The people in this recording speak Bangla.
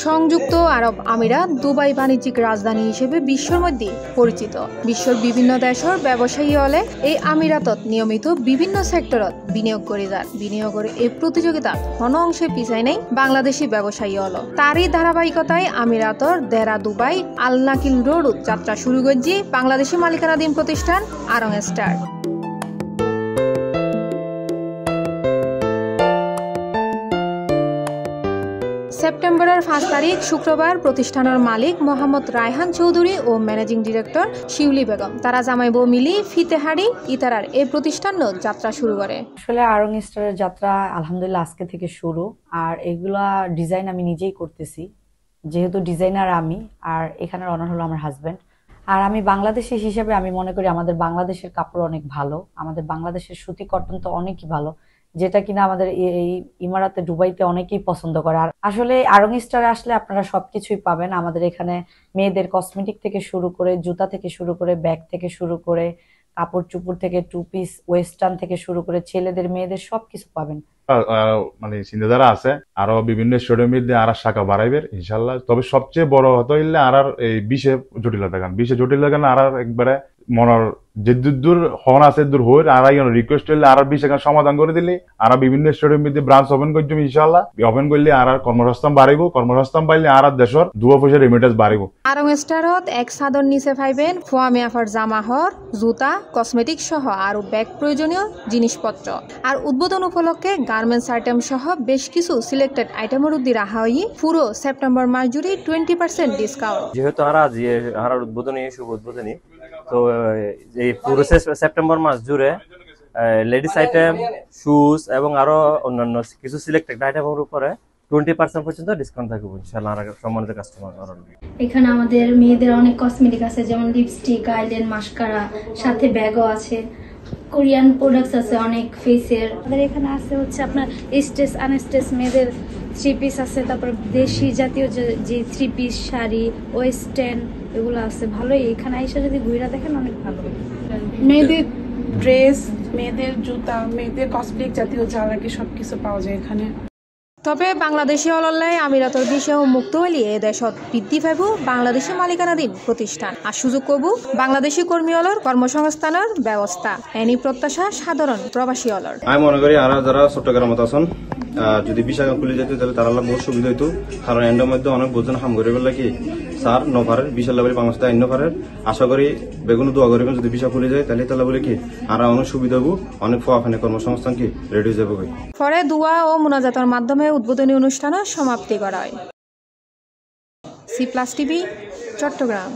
সংযুক্ত আরব আমিরাত দুবাই বাণিজ্যিক রাজধানী হিসেবে বিশ্বের মধ্যে পরিচিত। বিশ্বের বিভিন্ন দেশের ব্যবসায়ী হলে এই আমিরাতত নিয়মিত বিভিন্ন সেক্টরত বিনিয়োগ করে যায়। বিনিয়োগের এই প্রতিযোগিতা কোনো অংশে পিছায় নাই বাংলাদেশি ব্যবসায়ী হল। তারই ধারাবাহিকতায় আমিরাতর দেরা দুবাই আল নাকিল রোড যাত্রা শুরু করছে বাংলাদেশি মালিকানাধীন প্রতিষ্ঠান আরং স্টার। সেপ্টেম্বরের 5 তারিখ শুক্রবার প্রতিষ্ঠানের মালিক মোহাম্মদ রায়হান চৌধুরী ও ম্যানেজিং ডিরেক্টর শিউলি বেগম তারা জামাই বউ মিলি ফিতেহারি ইতারার এই প্রতিষ্ঠান যাত্রা শুরু করে। আসলে আরং স্টারের যাত্রা আলহামদুলিল্লাহ আজকে থেকে শুরু। আর এগুলা ডিজাইন আমি নিজেই করতেছি, যেহেতু ডিজাইনার আমি, আর এখানের অনার হলো আমার হাজবেন্ড। আর আমি বাংলাদেশি হিসেবে আমি মনে করি আমাদের বাংলাদেশের কাপড় অনেক ভালো, আমাদের বাংলাদেশের সুতি কটন তো অনেকই ভালো, যেটা কিনা আমাদের এই ইমারাতে দুবাইতে অনেকেই পছন্দ করে। আর আসলে আরং স্টারে আসলে আপনারা সবকিছুই পাবেন। আমাদের এখানে মেয়েদের কসমেটিক থেকে শুরু করে, জুতা থেকে শুরু করে, ব্যাগ থেকে শুরু করে, কাপড় চুপড় থেকে, টু পিস, ওয়েস্টার্ন থেকে শুরু করে, ছেলেদের মেয়েদের সবকিছু পাবেন। মানে চিন্তাধারা আছে আরো বিভিন্ন স্টেডিয়ামের মধ্যে আর শাখা বাড়াইবে ইনশাল্লাহ। তবে সবচেয়ে বড় হতে হইলে আর এই জটিলতা আর একবারে মনের যে দূর হন আছে দূর হই আর রিকোয়েস্ট হইলে আর সমাধান করে দিলে আর বিভিন্ন স্টেডিয়ামের মধ্যে ব্রাঞ্চ ওপেন করছি ইনশাল্লাহ। ওপেন করলে আর কর্মসংস্থান বাড়িব, কর্মসংস্থান পাইলে আর দেশের দুয়া পয়সা রেমিটেন্স বাড়িব। আরং স্টারত এক চাদর নিচে পাইবেন ফোয়া মেয়াফার জামাহর, জুতা, কসমেটিক সহ আরো ব্যাগ প্রয়োজনীয় জিনিসপত্র। আর উদ্বোধন উপলক্ষে গার্মেন্টস আইটেম সহ বেশ কিছু সিলেক্টেড আইটেমের উদ্দি রাখা হই পুরো সেপ্টেম্বর মাস জুড়ে 20% ডিসকাউন্ট। যেহেতু আর উদ্বোধনী শুভ উদ্বোধনী, তো এই পুরো সেপ্টেম্বর মাস জুড়ে লেডিস আইটেম, শুজ এবং আরো অন্যান্য কিছু সিলেক্টেড আইটেমের উপরে 20% পর্যন্ত ডিসকাউন্ট থাকবে ইনশাআল্লাহ সম্মানিত কাস্টমার। এখানে আমাদের মেয়েদের অনেক কসমেটিক আছে, যেমন লিপস্টিক, আইল্যান্ড, মাস্কারা, সাথে ব্যাগও আছে। কোরিয়ান প্রোডাক্টস আছে অনেক ফেসের। আমাদের এখানে আছে হচ্ছে আপনার স্টেজ আনস্টেজ মেয়েদের থ্রি পিস আছে, তারপর দেশি জাতীয় যে থ্রি পিস, শাড়ি, ওয়েস্টার্ন এগুলো আছে। ভালোই, এখানে আইসা যদি ঘুরে দেখেন অনেক ভালো। মেয়েদের ড্রেস, মেয়েদের জুতা, মেয়েদের কসমেটিক জাতীয় যা লাগে সবকিছু পাওয়া যায় এখানে। তবে বাংলাদেশি হলল্লাই আমিরাতর বিষয়ে মুক্ত হইলে এ দেশত বৃদ্ধি পাইব বাংলাদেশি মালিকানাধীন প্রতিষ্ঠান আর সুযোগ করব বাংলাদেশি কর্মী হলর কর্মসংস্থানের ব্যবস্থা। এনি প্রত্যাশা সাধারণ প্রবাসী হলর। আমি মনে করি আর যারা চট্টগ্রামত আছেন যদি বিশা খুলে যেত তাহলে তারা বহুত সুবিধা হইতো। কারণ এন্ডের মধ্যে অনেক বোঝন হাম করে বললে কি স্যার নভারের বিশাল লেভেল বাংলাদেশ নভারের আশা করি বেগুন দোয়া করবেন যদি বিশা খুলে যায় তাহলে বলে কি আর অনেক সুবিধা হবো, অনেক ফোয়াখানে কর্মসংস্থান কি রেডি হয়ে যাবে। পরে দোয়া ও মুনাজাতের মাধ্যমে উদ্বোধনী অনুষ্ঠানের সমাপ্তি করা হয়। C plus TV, Chittagong.